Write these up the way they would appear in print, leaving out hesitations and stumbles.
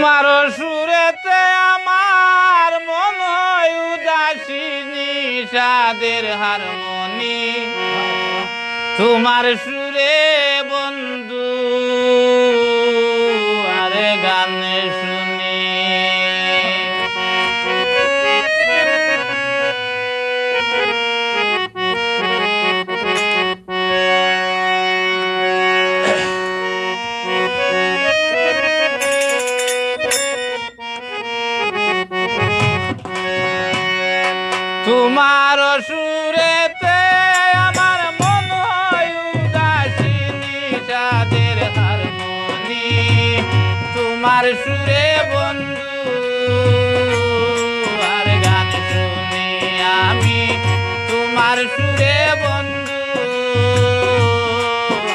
তোমার সুরেতে আমার মন হয় উদাসিনী সাদের হারমনি তোমার সুরে বন্ধু আরে গান শুনি তোমার সুরেতে আমার মন হয় উদাসিনী সাদের হারমনি তোমার সুরে বন্ধু আর গান শুনি আমি তোমার সুরে বন্ধু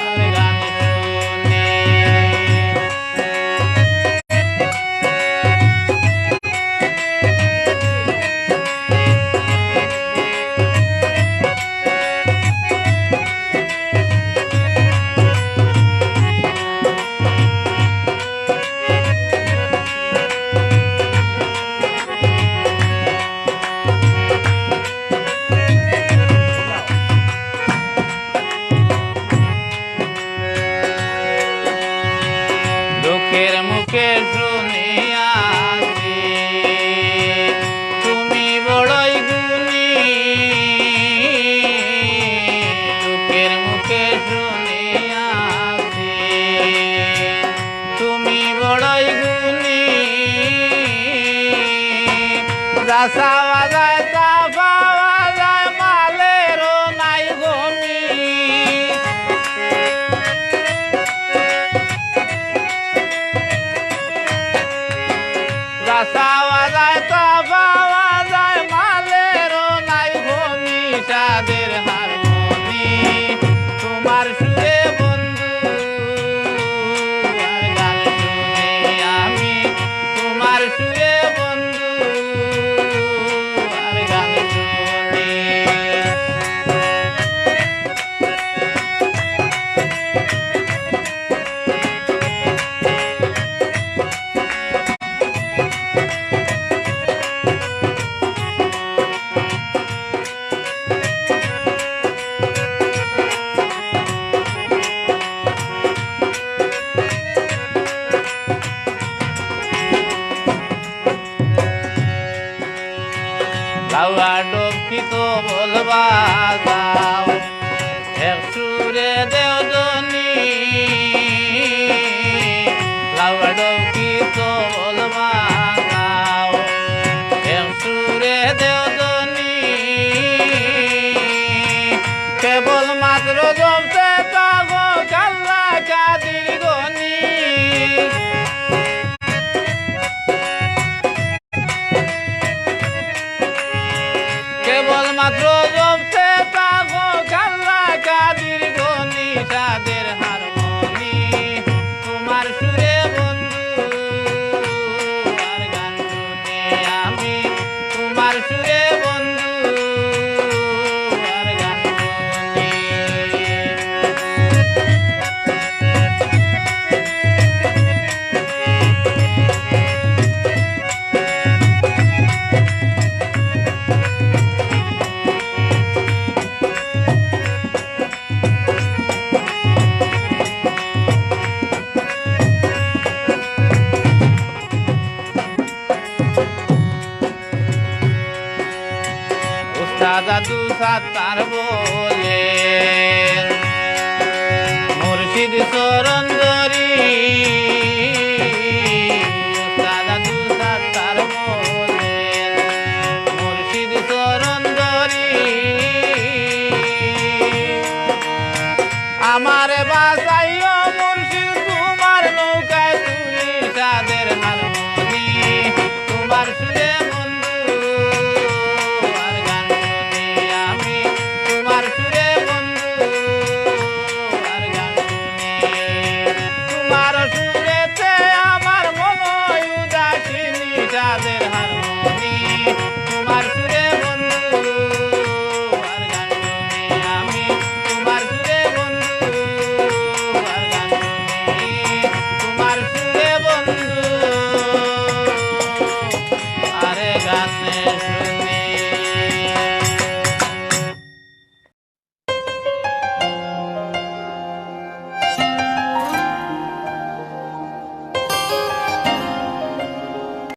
আর গান শুনি লোকের মুখে শুনিয়াছি তুমি বড়ই গুণী লোকের মুখে শুনিয়াছি তুমি বড়ই গুণী যা চাওয়া যায় তা পাওয়া যায় মালেরও নাই গমি চাওয়া যায় তা পাওয়া যায় মালেরও নাই ভূমি সাদের হারমনি তোমার সুরে বন্ধু আর গান শুনি আমি তোমার সুরে বন্ধু আর গান শুনি লাউয়া ডোকি তো বলবা যাও এক সুরে দেও দনি লাউয়া ডোকি তো বলবা যাও এক সুরে দেও দনি কেবল মাত্র জমতে পাগো কাল্লা কাদির গনি কেবলমাত্র জমতে পাগো কাল্লা কাদির গনি সাদের হারমনি তোমার সুরে বন্ধু আর গান শুনি আমি তোমার সুরে বন্ধু আর গান শুনি দাদু সাত্তার বলে মুর্শিদ চরণ ধরি দাদু সাত্তার বলে মুর্শিদ চরণ ধরি আমারে বাঁচাইও মুর্শিদ তোমার নৌকায় তুলি সাদের হারমনি তোমার সুরে সুরে গান